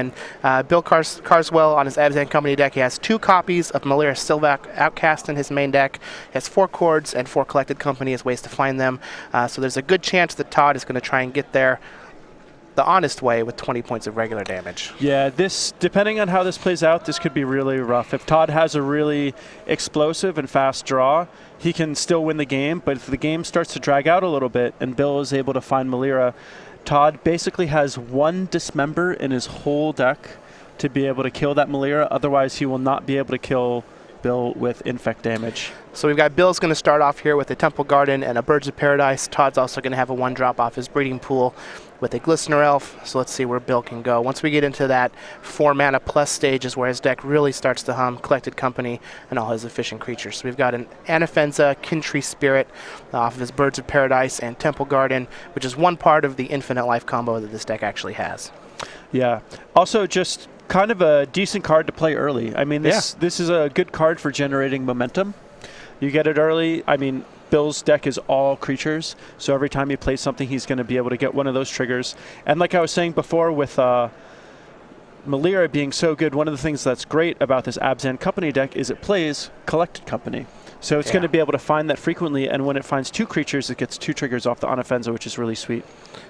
And Bill Carswell on his Abzan Company deck, he has 2 copies of Malira Sylvac Outcast in his main deck. He has 4 Chords and 4 Collected Company as ways to find them. So there's a good chance that Todd is going to try and get there the honest way with 20 points of regular damage. Yeah, this, depending on how this plays out, this could be really rough. If Todd has a really explosive and fast draw, he can still win the game, but if the game starts to drag out a little bit and Bill is able to find Malira, Todd basically has 1 Dismember in his whole deck to be able to kill that Malira. Otherwise, he will not be able to kill Bill with infect damage. So we've got Bill's going to start off here with a Temple Garden and a Birds of Paradise. Todd's also going to have a 1-drop off his breeding pool with a Glistener Elf. So let's see where Bill can go. Once we get into that 4 mana plus stage is where his deck really starts to hum, Collected Company and all his efficient creatures. So we've got an Anafenza, Kintree Spirit off of his Birds of Paradise and Temple Garden, which is one part of the infinite life combo that this deck actually has. Yeah. Also just kind of a decent card to play early. I mean, this is a good card for generating momentum. You get it early. I mean, Bill's deck is all creatures, so every time he plays something, he's going to be able to get one of those triggers. And like I was saying before with Malira being so good, one of the things that's great about this Abzan Company deck is it plays Collected Company. So it's going to be able to find that frequently, and when it finds 2 creatures, it gets 2 triggers off the Anafenza, which is really sweet.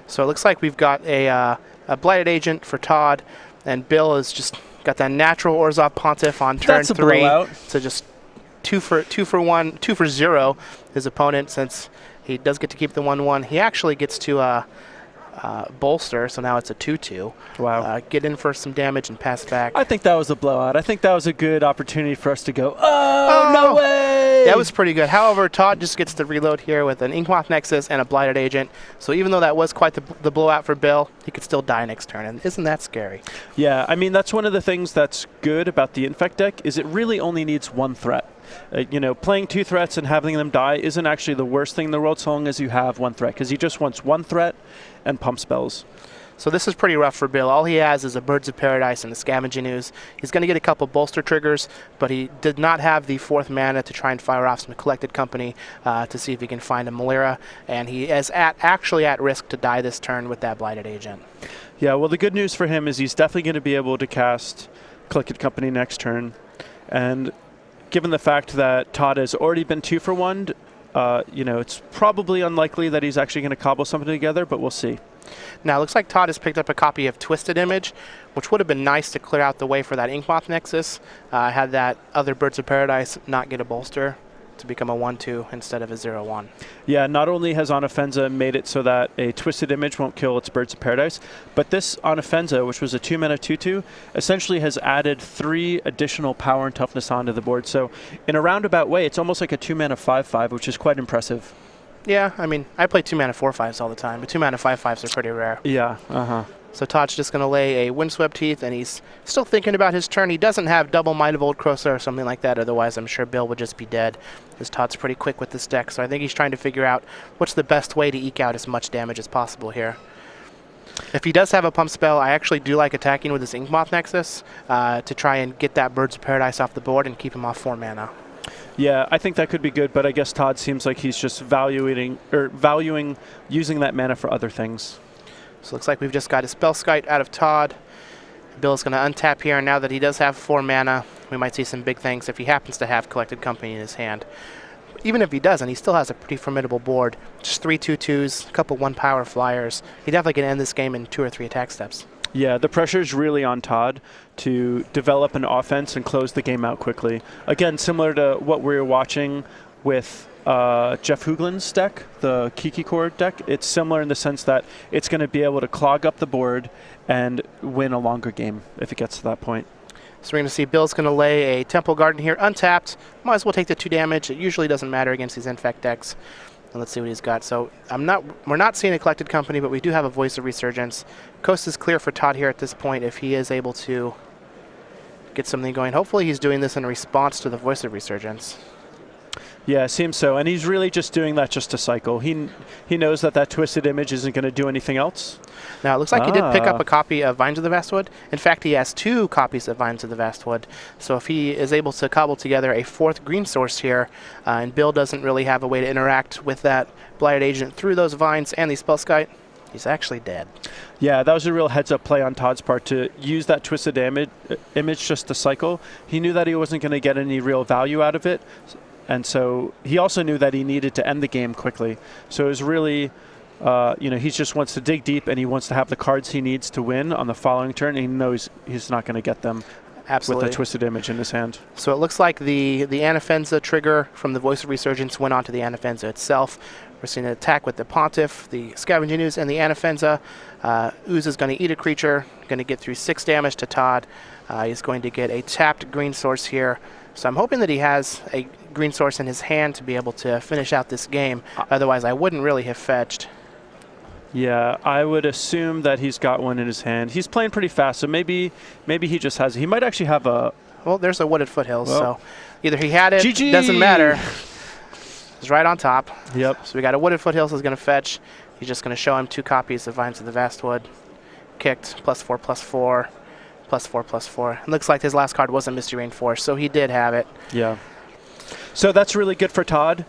So it looks like we've got a Blighted Agent for Todd, and Bill has just got that natural Orzhov Pontiff on turn 3. So just 2 for 0 his opponent, since he does get to keep the 1/1. He actually gets to bolster, so now it's a 2/2. Wow. Get in for some damage and pass back. I think that was a blowout. I think that was a good opportunity for us to go, oh no way! That was pretty good. However, Todd just gets to reload here with an Inkmoth Nexus and a Blighted Agent. So even though that was quite the blowout for Bill, he could still die next turn. And isn't that scary? Yeah, I mean, that's one of the things that's good about the Infect deck is it really only needs 1 threat. You know, playing 2 threats and having them die isn't actually the worst thing in the world so long as you have 1 threat, because he just wants 1 threat and pump spells. So this is pretty rough for Bill. All he has is a Birds of Paradise and a Scavenging Ooze. He's going to get a couple bolster triggers, but he did not have the 4th mana to try and fire off some Collected Company to see if he can find a Malira, and he is actually at risk to die this turn with that Blighted Agent. Yeah, well, the good news for him is he's definitely going to be able to cast Collected Company next turn, and given the fact that Todd has already been 2 for 1, you know, it's probably unlikely that he's actually going to cobble something together, but we'll see. Now, it looks like Todd has picked up a copy of Twisted Image, which would have been nice to clear out the way for that Inkmoth Nexus. Had that other Birds of Paradise not get a bolster to become a 1/2 instead of a 0/1. Yeah, not only has Anafenza made it so that a Twisted Image won't kill its Birds of Paradise, but this Anafenza, which was a 2-mana 2/2, essentially has added 3 additional power and toughness onto the board. So in a roundabout way, it's almost like a 2-mana 5/5, which is quite impressive. Yeah, I mean, I play 2-mana 4/5s all the time, but 2-mana 5/5s are pretty rare. Yeah, So Todd's just going to lay a Windswept Teeth, and he's still thinking about his turn. He doesn't have double Might of Old Krosa or something like that, otherwise I'm sure Bill would just be dead, because Todd's pretty quick with this deck. So I think he's trying to figure out what's the best way to eke out as much damage as possible here. If he does have a pump spell, I actually do like attacking with his Inkmoth Nexus to try and get that Birds of Paradise off the board and keep him off 4 mana. Yeah, I think that could be good, but I guess Todd seems like he's just valuing using that mana for other things. So looks like we've just got a Spellskite out of Todd. Bill's going to untap here, and now that he does have 4 mana, we might see some big things if he happens to have Collected Company in his hand. Even if he doesn't, he still has a pretty formidable board. Just 3 2/2s, a couple 1-power flyers. He definitely can end this game in 2 or 3 attack steps. Yeah, the pressure's really on Todd to develop an offense and close the game out quickly. Again, similar to what we were watching with Jeff Hoogland's deck, the Kiki Core deck. It's similar in the sense that it's going to be able to clog up the board and win a longer game if it gets to that point. So we're going to see Bill's going to lay a Temple Garden here, untapped. Might as well take the 2 damage. It usually doesn't matter against these Infect decks. And let's see what he's got. So we're not seeing a Collected Company, but we do have a Voice of Resurgence. Coast is clear for Todd here at this point if he is able to get something going. Hopefully he's doing this in response to the Voice of Resurgence. Yeah, it seems so. And he's really just doing that just to cycle. He knows that that Twisted Image isn't going to do anything else. Now, it looks like he did pick up a copy of Vines of the Vastwood. In fact, he has 2 copies of Vines of the Vastwood. So if he is able to cobble together a 4th green source here, and Bill doesn't really have a way to interact with that Blighted Agent through those Vines and the Spellskite, He's actually dead. Yeah, that was a real heads-up play on Todd's part to use that twisted image just to cycle. He knew that he wasn't going to get any real value out of it, and so he also knew that he needed to end the game quickly. So it was really, he just wants to dig deep, and he wants to have the cards he needs to win on the following turn, and he knows he's not going to get them. Absolutely. With a twisted image in his hand. So it looks like the Anafenza trigger from the Voice of Resurgence went onto the Anafenza itself. We're seeing an attack with the Pontiff, the Scavenging Ooze, and the Anafenza. Ooze is going to eat a creature, going to get through 6 damage to Todd. He's going to get a tapped green source here. So I'm hoping that he has a green source in his hand to be able to finish out this game. Otherwise, I wouldn't really have fetched. Yeah, I would assume that he's got one in his hand. He's playing pretty fast, so maybe he just has it. He might actually have a... Well, there's a Wooded Foothills, so either he had it, GG! Doesn't matter. He's right on top. Yep. So we got a Wooded Foothills is going to fetch. He's just going to show him 2 copies of Vines of the Vastwood. Kicked, +4/+4, +4/+4. It looks like his last card wasn't Misty Rainforest, so he did have it. Yeah. So that's really good for Todd.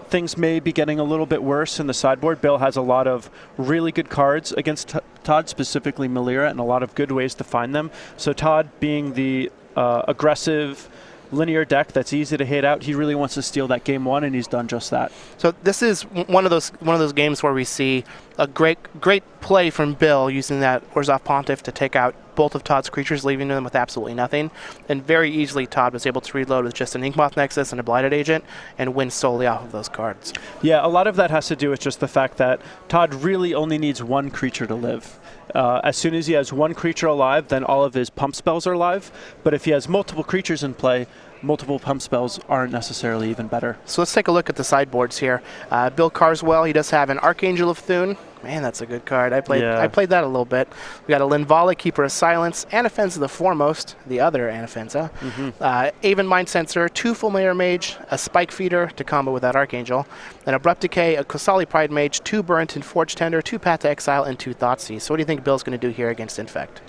Things may be getting a little bit worse in the sideboard. Bill has a lot of really good cards against Todd, specifically Melira, and a lot of good ways to find them. So Todd, being the aggressive linear deck that's easy to hit out, he really wants to steal that game 1, and he's done just that. So this is one of those games where we see a great play from Bill using that Orzhov Pontiff to take out both of Todd's creatures, leaving them with absolutely nothing. And very easily Todd was able to reload with just an Inkmoth Nexus and a Blighted Agent and win solely off of those cards. Yeah, a lot of that has to do with just the fact that Todd really only needs 1 creature to live. As soon as he has 1 creature alive, then all of his pump spells are live. But if he has multiple creatures in play, multiple pump spells aren't necessarily even better. So let's take a look at the sideboards here. Bill Carswell, he does have an Archangel of Thune. Man, that's a good card. I played that a little bit. We got a Linvala, Keeper of Silence, Anafenza the Foremost, the other Anafenza, Aven Mind Sensor, 2 Fulminator Mage, a Spike Feeder to combo with that Archangel, an Abrupt Decay, a Kosali Pride Mage, 2 Burrenton Forge Tender, 2 Path to Exile, and 2 Thoughtseize. So what do you think Bill's going to do here against Infect?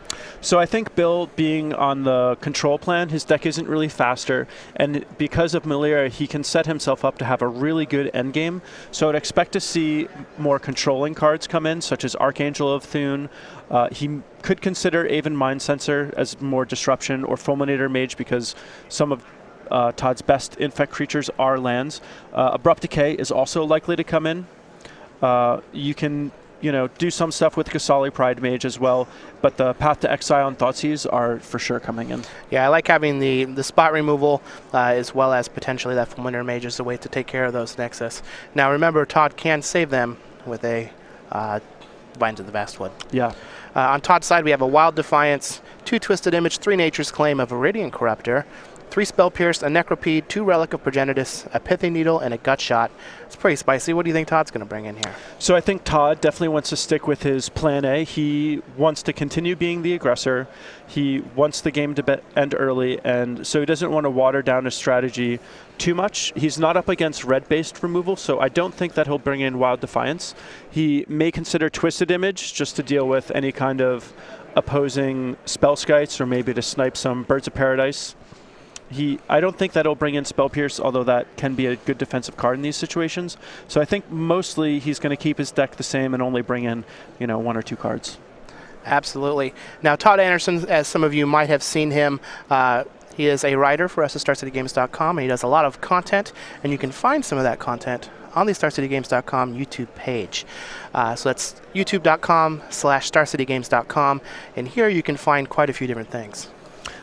So I think Bill, being on the control plan, his deck isn't really faster, and because of Melira, he can set himself up to have a really good endgame. So I'd expect to see more controlling cards come in, such as Archangel of Thune. He could consider Aven Mind Sensor as more disruption, or Fulminator Mage, because some of Todd's best Infect creatures are lands. Abrupt Decay is also likely to come in. You can do some stuff with Kosali Pride Mage as well, but the Path to Exile and Thoughtseize are for sure coming in. Yeah, I like having the spot removal as well as potentially that Fulminator Mage as a way to take care of those Nexus. Now remember, Todd can save them with a Vines of the Vastwood. Yeah. On Todd's side, we have a Wild Defiance, 2 Twisted Image, 3 Nature's Claim, a Viridian Corruptor, 3 Spell Pierced, a Necropede, 2 Relic of Progenitus, a Pithy Needle, and a Gut Shot. It's pretty spicy. What do you think Todd's going to bring in here? So I think Todd definitely wants to stick with his plan A. He wants to continue being the aggressor. He wants the game to end early, and so he doesn't want to water down his strategy too much. He's not up against red-based removal, so I don't think that he'll bring in Wild Defiance. He may consider Twisted Image just to deal with any kind of opposing spell skites, or maybe to snipe some Birds of Paradise. I don't think that he'll bring in Spell Pierce, although that can be a good defensive card in these situations. So I think mostly he's going to keep his deck the same and only bring in, 1 or 2 cards. Absolutely. Now, Todd Anderson, as some of you might have seen him, he is a writer for us at StarCityGames.com, and he does a lot of content, and you can find some of that content on the StarCityGames.com YouTube page. So that's youtube.com/StarCityGames.com, and here you can find quite a few different things.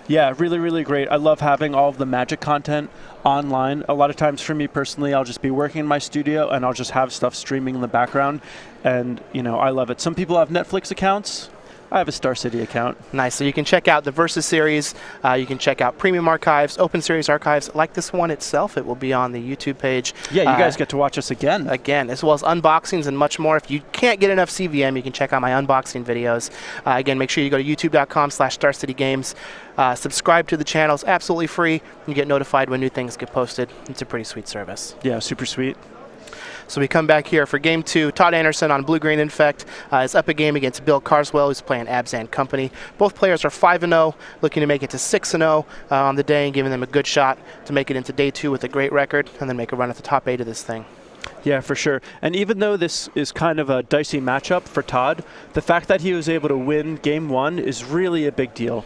Yeah, really, really great. I love having all of the Magic content online. A lot of times for me personally, I'll just be working in my studio and I'll just have stuff streaming in the background. And, I love it. Some people have Netflix accounts. I have a Star City account. Nice. So you can check out the Versus series. You can check out Premium Archives, Open Series Archives, like this one itself. It will be on the YouTube page. Yeah, you guys get to watch us again. Again, as well as unboxings and much more. If you can't get enough CVM, you can check out my unboxing videos. Again, make sure you go to youtube.com/StarCityGames. Subscribe to the channel. It's absolutely free. You get notified when new things get posted. It's a pretty sweet service. Yeah, super sweet. So we come back here for Game 2. Todd Anderson on Blue-Green Infect is up a game against Bill Carswell, who's playing Abzan Company. Both players are 5-0, looking to make it to 6-0 on the day and giving them a good shot to make it into Day 2 with a great record and then make a run at the top 8 of this thing. Yeah, for sure. And even though this is kind of a dicey matchup for Todd, the fact that he was able to win game 1 is really a big deal.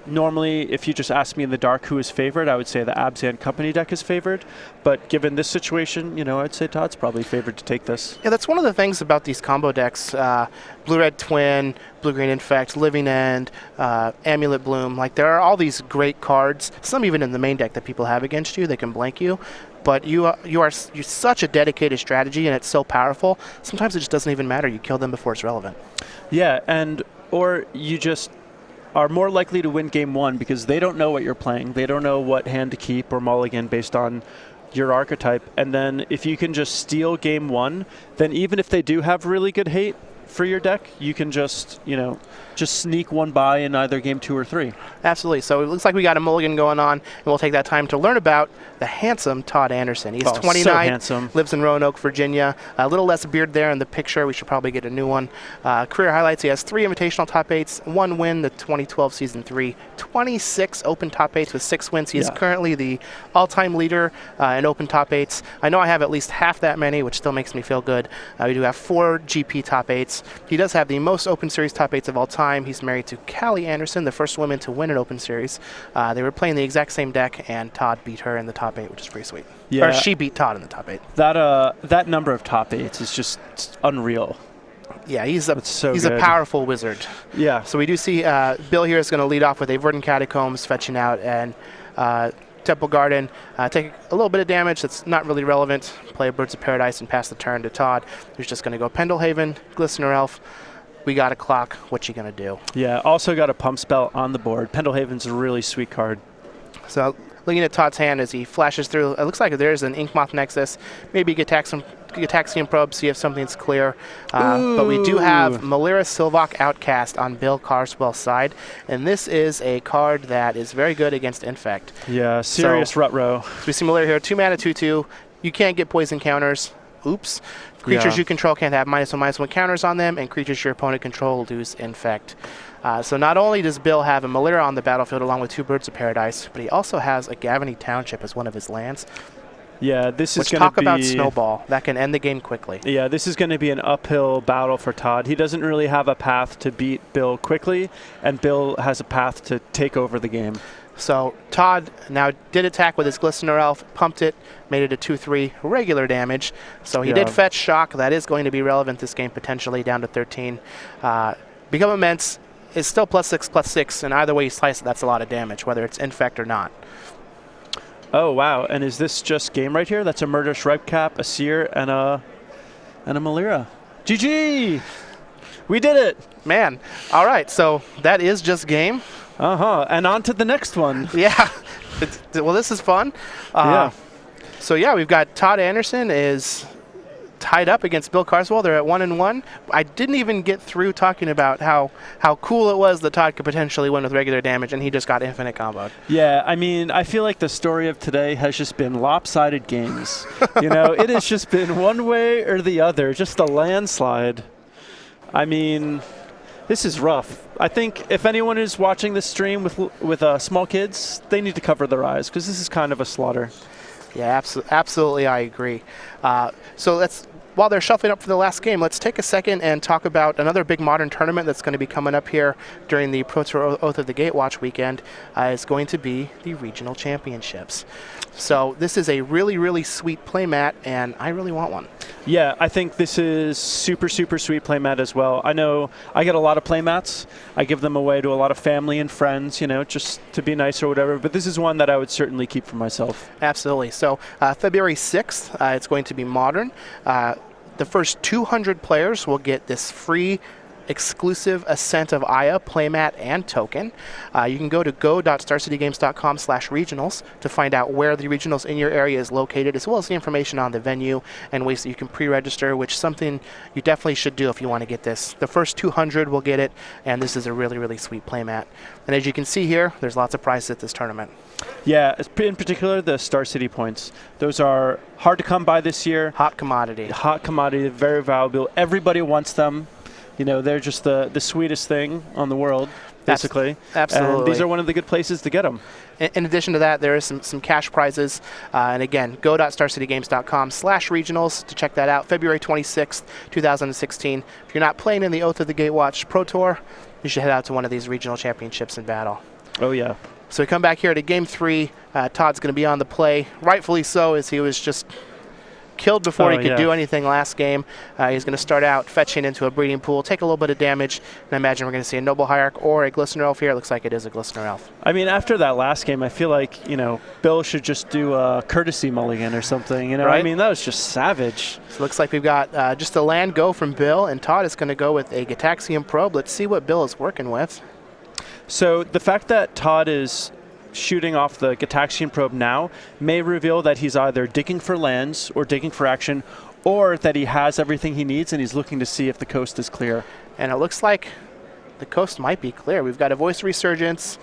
Normally, if you just ask me in the dark who is favored, I would say the Abs and Company deck is favored. But given this situation, I'd say Todd's probably favored to take this. Yeah, that's one of the things about these combo decks. Blue-Red Twin, Blue-Green Infect, Living End, Amulet Bloom. Like, there are all these great cards, some even in the main deck that people have against you. They can blank you. But you're such a dedicated strategy, and it's so powerful. Sometimes it just doesn't even matter. You kill them before it's relevant. Yeah, or you just are more likely to win game 1 because they don't know what you're playing. They don't know what hand to keep or mulligan based on your archetype. And then if you can just steal game 1, then even if they do have really good hate for your deck, you can just sneak one by in either game 2 or 3. Absolutely. So it looks like we got a mulligan going on, and we'll take that time to learn about the handsome Todd Anderson. He's 29, so handsome. Lives in Roanoke, Virginia. A little less beard there in the picture. We should probably get a new one. Career highlights: he has 3 invitational top 8s, 1 win, the 2012 season 3, 26 open top 8s with 6 wins. He is currently the all-time leader in open top 8s. I know I have at least half that many, which still makes me feel good. We do have 4 GP top 8s. He does have the most open series top 8s of all time. He's married to Callie Anderson, the first woman to win an open series. They were playing the exact same deck, and Todd beat her in the top 8, which is pretty sweet. Yeah. Or she beat Todd in the top 8. That number of top 8s is just unreal. Yeah, he's a good. powerful wizard. Yeah. So we do see Bill here is going to lead off with a Verdant Catacombs fetching out, and Temple Garden take a little bit of damage that's not really relevant. Play a Birds of Paradise and pass the turn to Todd, who's just going to go Pendelhaven, Glistener Elf. We got a clock. What you going to do? Yeah, also got a pump spell on the board. Pendelhaven's a really sweet card. So looking at Todd's hand as he flashes through, it looks like there's an Inkmoth Nexus. Maybe Gataxian Probe, see if something's clear. But we do have Malira Silvok Outcast on Bill Carswell's side, and this is a card that is very good against Infect. Yeah, serious rut row. So we see Malira here, 2 mana, 2/2. You can't get poison counters. Oops. Creatures you control can't have -1/-1 counters on them, and creatures your opponent control lose Infect. So not only does Bill have a Malira on the battlefield along with 2 Birds of Paradise, but he also has a Gavany Township as one of his lands. Yeah, this is going to talk about Snowball. That can end the game quickly. Yeah, this is going to be an uphill battle for Todd. He doesn't really have a path to beat Bill quickly, and Bill has a path to take over the game. So Todd now did attack with his Glistener Elf, pumped it, made it a 2/3 regular damage. So he did fetch Shock. That is going to be relevant this game, potentially down to 13. Become Immense is still +6/+6, and either way you slice it, that's a lot of damage, whether it's Infect or not. Oh, wow. And is this just game right here? That's a Murderous Redcap, a Seer, and a Malira. GG! We did it! Man. All right, so that is just game. And on to the next one. Yeah. Well, this is fun. So, yeah, we've got Todd Anderson is tied up against Bill Carswell. They're at 1-1. I didn't even get through talking about how cool it was that Todd could potentially win with regular damage, and he just got infinite comboed. Yeah, I mean, I feel like the story of today has just been lopsided games. It has just been one way or the other, just a landslide. I mean, this is rough. I think if anyone is watching this stream with small kids, they need to cover their eyes because this is kind of a slaughter. Yeah, absolutely, I agree. So while they're shuffling up for the last game, let's take a second and talk about another big Modern tournament that's going to be coming up here during the Pro Tour Oath of the Gatewatch weekend. It's going to be the Regional Championships. So this is a really, really sweet playmat, and I really want one. Yeah, I think this is super, super sweet playmat as well. I know I get a lot of playmats. I give them away to a lot of family and friends, just to be nice or whatever. But this is one that I would certainly keep for myself. Absolutely. So February 6th, it's going to be Modern. The first 200 players will get this free exclusive Ascent of Aya playmat and token. You can go to go.starcitygames.com/regionals to find out where the regionals in your area is located, as well as the information on the venue and ways that you can pre-register, which is something you definitely should do if you want to get this. The first 200 will get it, and this is a really, really sweet playmat. And as you can see here, there's lots of prizes at this tournament. Yeah, in particular the Star City points. Those are hard to come by this year. Hot commodity. Hot commodity, very valuable. Everybody wants them. They're just the sweetest thing on the world. basically. Absolutely. And these are one of the good places to get them. In addition to that, there is some cash prizes. And again, go.starcitygames.com/regionals to check that out. February 26th, 2016. If you're not playing in the Oath of the Gatewatch Pro Tour, you should head out to one of these regional championships in battle. Oh, yeah. So we come back here to Game 3. Todd's going to be on the play, rightfully so, as he was just killed before he could do anything last game. He's going to start out fetching into a breeding pool, take a little bit of damage, and I imagine we're going to see a Noble Hierarch or a Glistener Elf here. It looks like it is a Glistener Elf. I mean, after that last game, I feel like, Bill should just do a courtesy mulligan or something. Right? I mean, that was just savage. So it looks like we've got just a land go from Bill, and Todd is going to go with a Gitaxian Probe. Let's see what Bill is working with. So the fact that Todd is shooting off the Gitaxian Probe now may reveal that he's either digging for lands or digging for action, or that he has everything he needs and he's looking to see if the coast is clear. And it looks like the coast might be clear. We've got a Voice of Resurgence,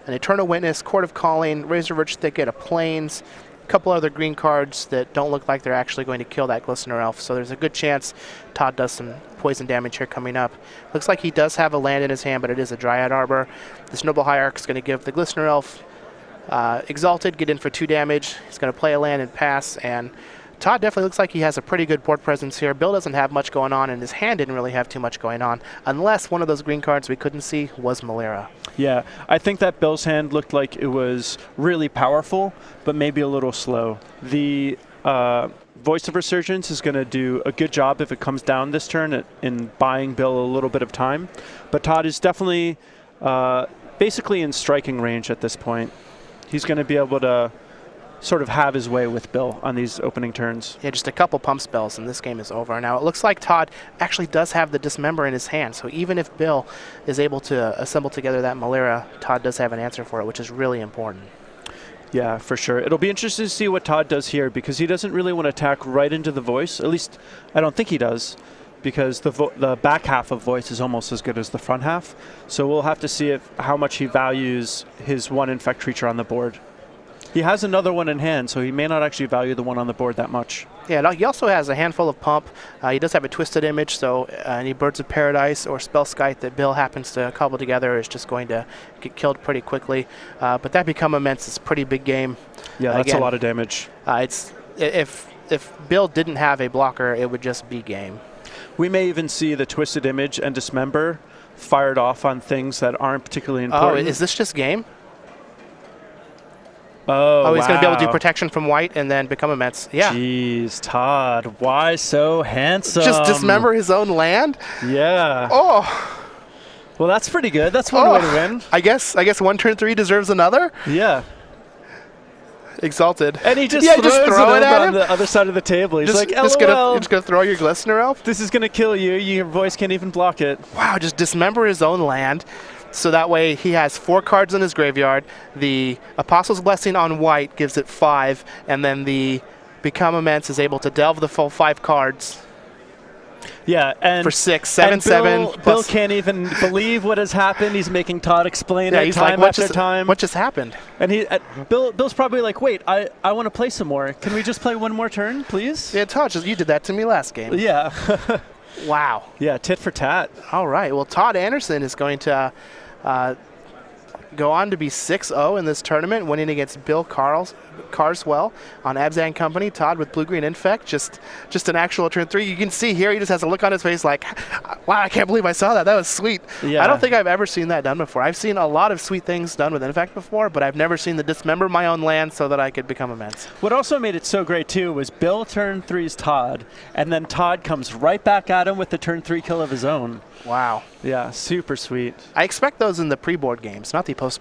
an Eternal Witness, Court of Calling, Razorverge Thicket, a Plains, a couple other green cards that don't look like they're actually going to kill that Glistener Elf. So there's a good chance Todd does some poison damage here coming up. Looks like he does have a land in his hand, but it is a Dryad Arbor. This Noble Hierarch is going to give the Glistener Elf Exalted, get in for 2 damage. He's going to play a land and pass, and Todd definitely looks like he has a pretty good board presence here. Bill doesn't have much going on, and his hand didn't really have too much going on, unless one of those green cards we couldn't see was Malera. Yeah, I think that Bill's hand looked like it was really powerful, but maybe a little slow. The Voice of Resurgence is going to do a good job if it comes down this turn in buying Bill a little bit of time, but Todd is definitely basically in striking range at this point. He's going to be able to sort of have his way with Bill on these opening turns. Yeah, just a couple pump spells and this game is over. Now it looks like Todd actually does have the Dismember in his hand, so even if Bill is able to assemble together that Malera, Todd does have an answer for it, which is really important. Yeah, for sure. It'll be interesting to see what Todd does here, because he doesn't really want to attack right into the Voice. At least I don't think he does, because the back half of Voice is almost as good as the front half. So we'll have to see how much he values his one Infect creature on the board. He has another one in hand, so he may not actually value the one on the board that much. Yeah, he also has a handful of Pump. He does have a Twisted Image, so any Birds of Paradise or Spellskite that Bill happens to cobble together is just going to get killed pretty quickly. But that Become Immense is a pretty big game. Yeah, that's a lot of damage. If Bill didn't have a blocker, it would just be game. We may even see the Twisted Image and Dismember fired off on things that aren't particularly important. Oh, is this just game? Oh, he's going to be able to do Protection from white and then Become Immense. Yeah. Jeez, Todd, why so handsome? Just dismember his own land? Yeah. Oh. Well, that's pretty good. That's one way to win. I guess one turn 3 deserves another? Yeah. Exalted. And he just throw it at him on the other side of the table. He's like, you're just going to throw your Glistener Elf? This is going to kill you. Your Voice can't even block it. Wow, just dismember his own land. So that way he has 4 cards in his graveyard. The Apostle's Blessing on white gives it 5, and then the Become Immense is able to delve the full 5 cards. Yeah, and for 6, 7, 7. Bill can't even believe what has happened. He's making Todd explain it time after time. What just happened? And Bill's probably like, wait, I want to play some more. Can we just play one more turn, please? Yeah, Todd, you did that to me last game. Yeah. Wow. Yeah, tit for tat. All right. Well, Todd Anderson is going to go on to be 6-0 in this tournament, winning against Bill Carswell on Abzan Company. Todd with blue-green Infect, just an actual turn 3. You can see here he just has a look on his face like, wow, I can't believe I saw that. That was sweet. Yeah. I don't think I've ever seen that done before. I've seen a lot of sweet things done with Infect before, but I've never seen the Dismember my own land so that I could Become Immense. What also made it so great, too, was Bill turn 3's Todd, and then Todd comes right back at him with the turn 3 kill of his own. Wow. Yeah, super sweet. I expect those in the pre-board games, not the post